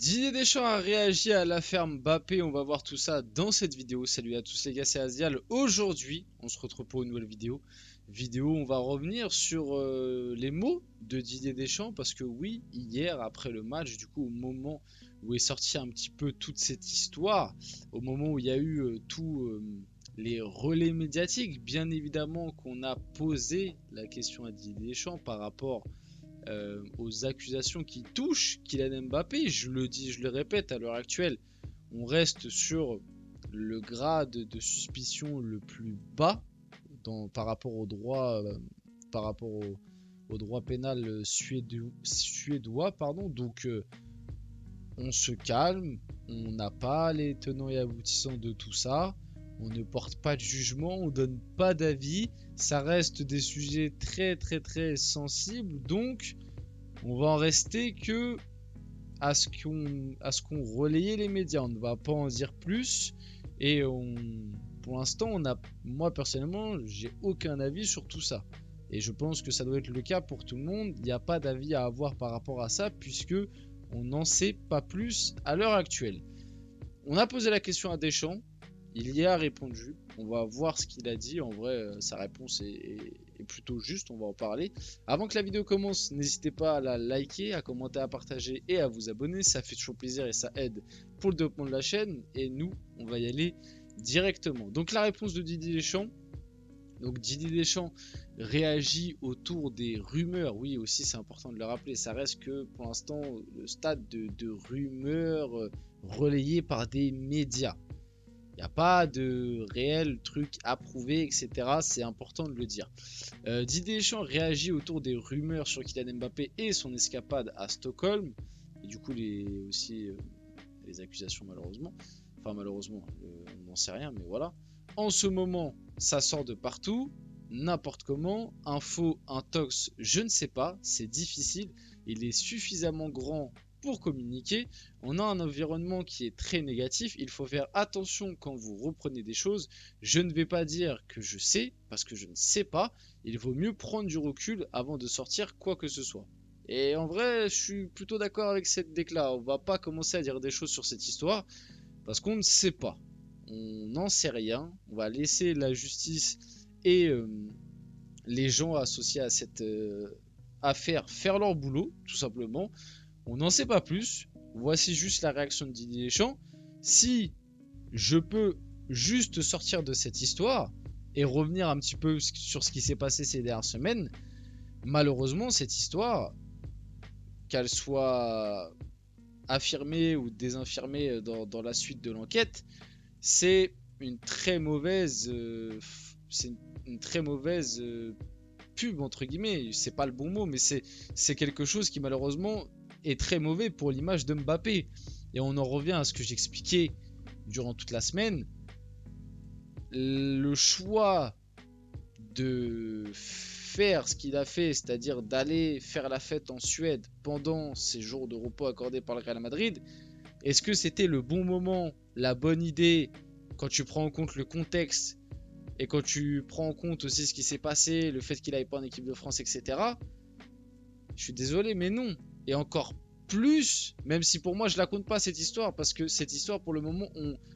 Didier Deschamps a réagi à l'affaire Mbappé, on va voir tout ça dans cette vidéo. Salut à tous les gars, c'est Azial. Aujourd'hui, on se retrouve pour une nouvelle vidéo. On va revenir sur les mots de Didier Deschamps parce que oui, hier après le match, du coup au moment où est sorti un petit peu toute cette histoire, au moment où il y a eu tous les relais médiatiques, bien évidemment qu'on a posé la question à Didier Deschamps par rapport aux accusations qui touchent Kylian Mbappé. Je le dis, je le répète, à l'heure actuelle, on reste sur le grade de suspicion le plus bas par rapport au droit, au droit pénal suédois, pardon. Donc on se calme, on n'a pas les tenants et aboutissants de tout ça. On ne porte pas de jugement, on donne pas d'avis. Ça reste des sujets très très très sensibles. Donc on va en rester que à ce qu'on relayait les médias. On ne va pas en dire plus. Et pour l'instant, moi personnellement, j'ai aucun avis sur tout ça. Et je pense que ça doit être le cas pour tout le monde. Il n'y a pas d'avis à avoir par rapport à ça, puisque on n'en sait pas plus à l'heure actuelle. On a posé la question à Deschamps. Il y a répondu. On va voir ce qu'il a dit. En vrai, sa réponse est plutôt juste. On va en parler. Avant que la vidéo commence, n'hésitez pas à la liker, à commenter, à partager et à vous abonner. Ça fait toujours plaisir et ça aide pour le développement de la chaîne. Et nous, on va y aller directement. Donc la réponse de Didier Deschamps. Donc Didier Deschamps réagit autour des rumeurs. Oui, aussi c'est important de le rappeler. Ça reste que pour l'instant le stade de rumeurs relayées par des médias. Il n'y a pas de réel truc approuvé, etc. C'est important de le dire. Didier Deschamps réagit autour des rumeurs sur Kylian Mbappé et son escapade à Stockholm. Et du coup, les accusations, malheureusement. Enfin, malheureusement, on n'en sait rien, mais voilà. En ce moment, ça sort de partout, n'importe comment. Info, intox, je ne sais pas. C'est difficile. Il est suffisamment grand pour communiquer. On a un environnement qui est très négatif. Il faut faire attention quand vous reprenez des choses. Je ne vais pas dire que je sais, parce que je ne sais pas. Il vaut mieux prendre du recul avant de sortir quoi que ce soit. Et en vrai, je suis plutôt d'accord avec cette déclaration. On va pas commencer à dire des choses sur cette histoire, parce qu'on ne sait pas. On n'en sait rien. On va laisser la justice et les gens associés à cette affaire faire leur boulot, tout simplement. On n'en sait pas plus. Voici juste la réaction de Didier Deschamps. Si je peux juste sortir de cette histoire et revenir un petit peu sur ce qui s'est passé ces dernières semaines, malheureusement, cette histoire, qu'elle soit affirmée ou désinfirmée dans la suite de l'enquête, c'est une très mauvaise, pub entre guillemets. C'est pas le bon mot, mais c'est quelque chose qui malheureusement est très mauvais pour l'image de Mbappé. Et on en revient à ce que j'expliquais durant toute la semaine. Le choix de faire ce qu'il a fait, c'est-à-dire d'aller faire la fête en Suède pendant ces jours de repos accordés par le Real Madrid, est-ce que c'était le bon moment, la bonne idée, quand tu prends en compte le contexte et quand tu prends en compte aussi ce qui s'est passé, le fait qu'il n'aille pas en équipe de France, etc. Je suis désolé, mais non. Et encore plus, même si pour moi je la compte pas cette histoire, parce que cette histoire pour le moment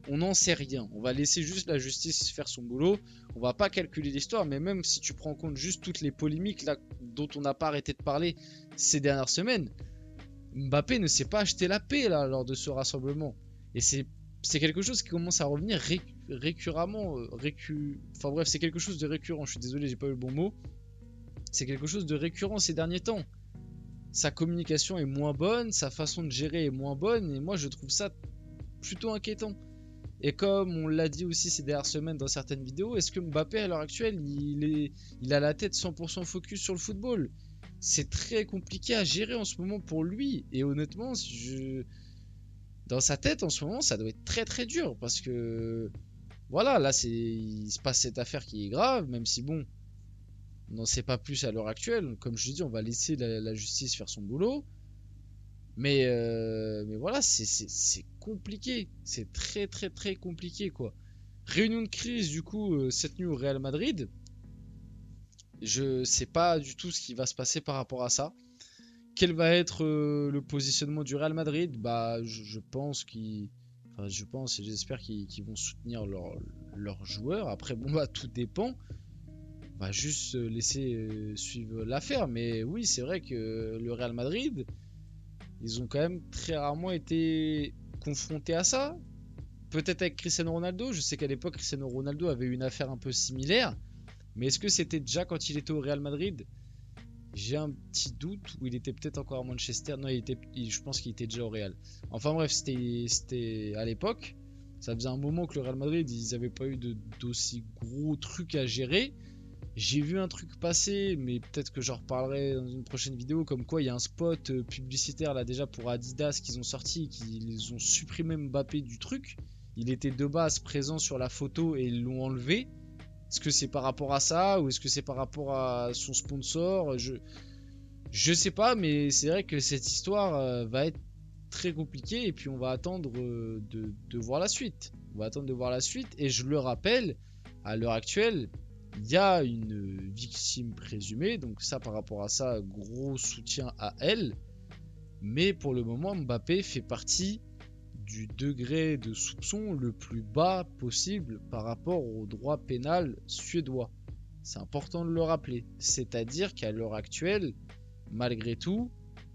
on n'en sait rien. On va laisser juste la justice faire son boulot. On va pas calculer l'histoire, mais même si tu prends en compte juste toutes les polémiques là dont on n'a pas arrêté de parler ces dernières semaines, Mbappé ne s'est pas acheté la paix là lors de ce rassemblement. Et c'est quelque chose qui commence à revenir récurrentement. Enfin bref, c'est quelque chose de récurrent. Je suis désolé, j'ai pas eu le bon mot. C'est quelque chose de récurrent ces derniers temps. Sa communication est moins bonne, sa façon de gérer est moins bonne, et moi je trouve ça plutôt inquiétant. Et comme on l'a dit aussi ces dernières semaines dans certaines vidéos, est-ce que Mbappé à l'heure actuelle il a la tête 100% focus sur le football? C'est très compliqué à gérer en ce moment pour lui, et honnêtement, dans sa tête en ce moment ça doit être très très dur, parce que voilà, là il se passe cette affaire qui est grave, même si bon, on n'en sait pas plus à l'heure actuelle. Comme je dis, on va laisser la justice faire son boulot. Mais voilà, c'est compliqué. C'est très très très compliqué quoi. Réunion de crise du coup cette nuit au Real Madrid. Je sais pas du tout ce qui va se passer par rapport à ça. Quel va être le positionnement du Real Madrid? Bah, je pense qu'ils... Enfin, je pense et j'espère qu'ils vont soutenir leurs joueurs. Après, bon, bah, tout dépend. On va juste laisser suivre l'affaire. Mais oui, c'est vrai que le Real Madrid, ils ont quand même très rarement été confrontés à ça. Peut-être avec Cristiano Ronaldo. Je sais qu'à l'époque, Cristiano Ronaldo avait une affaire un peu similaire. Mais est-ce que c'était déjà quand il était au Real Madrid? J'ai un petit doute où il était peut-être encore à Manchester. Non, je pense qu'il était déjà au Real. Enfin bref, c'était à l'époque. Ça faisait un moment que le Real Madrid, ils n'avaient pas eu d'aussi gros trucs à gérer. J'ai vu un truc passer, mais peut-être que j'en reparlerai dans une prochaine vidéo. Comme quoi, il y a un spot publicitaire là déjà pour Adidas qu'ils ont sorti, qu'ils ont supprimé Mbappé du truc. Il était de base présent sur la photo et ils l'ont enlevé. Est-ce que c'est par rapport à ça ou est-ce que c'est par rapport à son sponsor? Je sais pas, mais c'est vrai que cette histoire va être très compliquée et puis on va attendre de voir la suite. On va attendre de voir la suite et je le rappelle, à l'heure actuelle, il y a une victime présumée, donc ça par rapport à ça, gros soutien à elle. Mais pour le moment, Mbappé fait partie du degré de soupçon le plus bas possible par rapport au droit pénal suédois. C'est important de le rappeler. C'est-à-dire qu'à l'heure actuelle, malgré tout,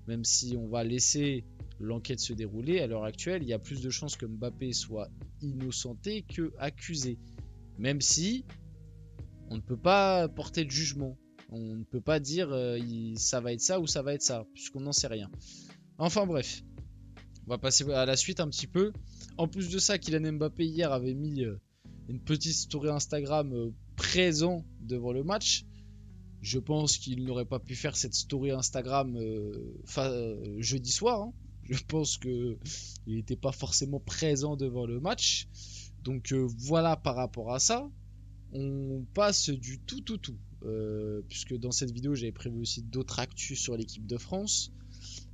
même si on va laisser l'enquête se dérouler, à l'heure actuelle, il y a plus de chances que Mbappé soit innocenté que accusé. Même si on ne peut pas porter de jugement. On ne peut pas dire ça va être ça ou ça va être ça, puisqu'on n'en sait rien. Enfin bref, on va passer à la suite un petit peu. En plus de ça, Kylian Mbappé hier avait mis une petite story Instagram présent devant le match. Je pense qu'il n'aurait pas pu faire cette story Instagram jeudi soir. Hein. Je pense qu'il n'était pas forcément présent devant le match. Donc voilà par rapport à ça. On passe du tout. Puisque dans cette vidéo j'avais prévu aussi d'autres actus sur l'équipe de France.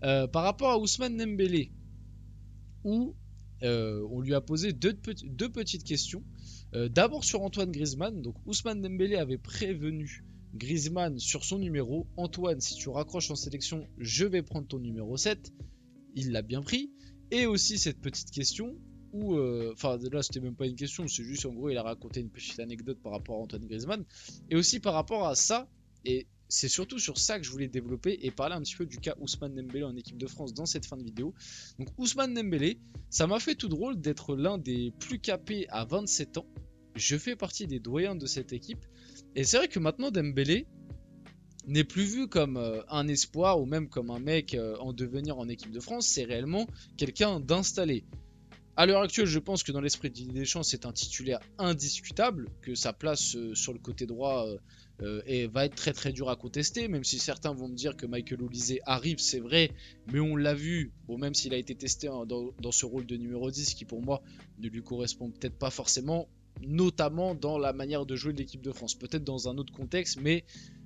Par rapport à Ousmane Dembélé, où on lui a posé deux petites questions. D'abord sur Antoine Griezmann. Donc Ousmane Dembélé avait prévenu Griezmann sur son numéro. Antoine, si tu raccroches en sélection, je vais prendre ton numéro 7. Il l'a bien pris. Et aussi cette petite question où, enfin là c'était même pas une question, c'est juste en gros il a raconté une petite anecdote par rapport à Antoine Griezmann. Et aussi par rapport à ça, et c'est surtout sur ça que je voulais développer et parler un petit peu du cas Ousmane Dembélé en équipe de France dans cette fin de vidéo. Donc Ousmane Dembélé, ça m'a fait tout drôle d'être l'un des plus capés à 27 ans. Je fais partie des doyens de cette équipe. Et c'est vrai que maintenant Dembélé n'est plus vu comme un espoir ou même comme un mec en devenir en équipe de France. C'est réellement quelqu'un d'installé. À l'heure actuelle, je pense que dans l'esprit de Didier Deschamps, c'est un titulaire indiscutable, que sa place sur le côté droit va être très dur à contester, même si certains vont me dire que Michael Olise arrive, c'est vrai, mais on l'a vu, bon, même s'il a été testé dans ce rôle de numéro 10, qui pour moi ne lui correspond peut-être pas forcément, notamment dans la manière de jouer de l'équipe de France, peut-être dans un autre contexte, mais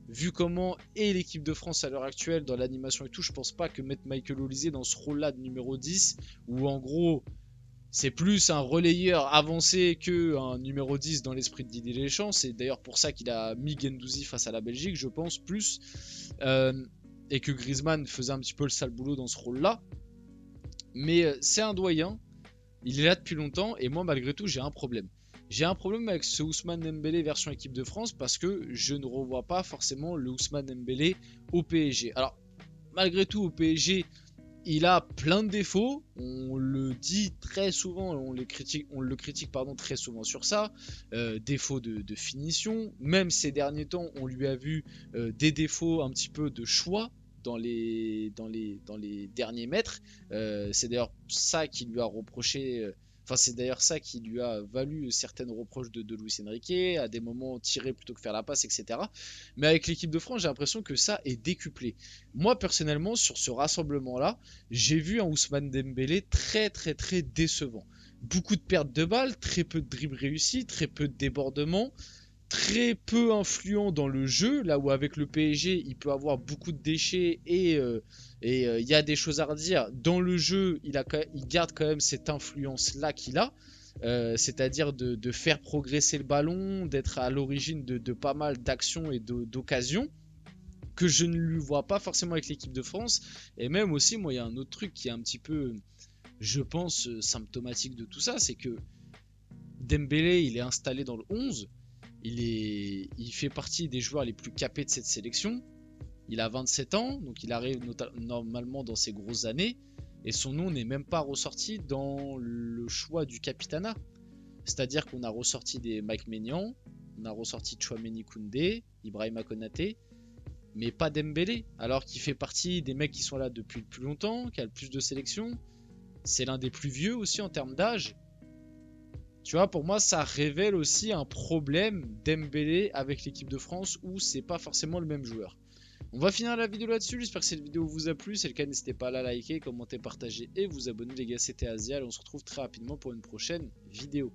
vu comment est l'équipe de France à l'heure actuelle, dans l'animation et tout, je pense pas que mettre Michael Olise dans ce rôle-là de numéro 10, où en gros c'est plus un relayeur avancé qu'un numéro 10 dans l'esprit de Didier Deschamps. C'est d'ailleurs pour ça qu'il a mis Guendouzi face à la Belgique, je pense, plus. Et que Griezmann faisait un petit peu le sale boulot dans ce rôle-là. Mais c'est un doyen. Il est là depuis longtemps. Et moi, malgré tout, j'ai un problème. J'ai un problème avec ce Ousmane Dembélé version équipe de France parce que je ne revois pas forcément le Ousmane Dembélé au PSG. Alors, malgré tout, au PSG... il a plein de défauts, on le dit très souvent, on le critique très souvent sur ça, défauts de finition, même ces derniers temps on lui a vu des défauts un petit peu de choix dans les derniers mètres, c'est d'ailleurs ça qui lui a reproché, c'est d'ailleurs ça qui lui a valu certaines reproches de Luis Enrique, à des moments tirer plutôt que faire la passe, etc. Mais avec l'équipe de France, j'ai l'impression que ça est décuplé. Moi, personnellement, sur ce rassemblement-là, j'ai vu un Ousmane Dembélé très décevant. Beaucoup de pertes de balles, très peu de dribbles réussis, très peu de débordements, très peu influent dans le jeu, là où avec le PSG, il peut avoir beaucoup de déchets et il y a des choses à redire. Dans le jeu, il garde quand même cette influence-là qu'il a, c'est-à-dire de faire progresser le ballon, d'être à l'origine de pas mal d'actions et d'occasions. que je ne lui vois pas forcément avec l'équipe de France. Et même aussi, moi, il y a un autre truc qui est un petit peu, je pense, symptomatique de tout ça, c'est que Dembélé, il est installé dans le 11, il fait partie des joueurs les plus capés de cette sélection. Il a 27 ans, donc il arrive normalement dans ses grosses années, et son nom n'est même pas ressorti dans le choix du capitanat. C'est-à-dire qu'on a ressorti des Mike Maignan, on a ressorti Tchouaméni Koundé, Ibrahima Konaté, mais pas Dembélé, alors qu'il fait partie des mecs qui sont là depuis le plus longtemps, qui a le plus de sélections. C'est l'un des plus vieux aussi en termes d'âge. Tu vois, pour moi, ça révèle aussi un problème Dembélé avec l'équipe de France où c'est pas forcément le même joueur. On va finir la vidéo là-dessus. J'espère que cette vidéo vous a plu. Si c'est le cas, n'hésitez pas à la liker, commenter, partager et vous abonner. Les gars, c'était Azial. On se retrouve très rapidement pour une prochaine vidéo.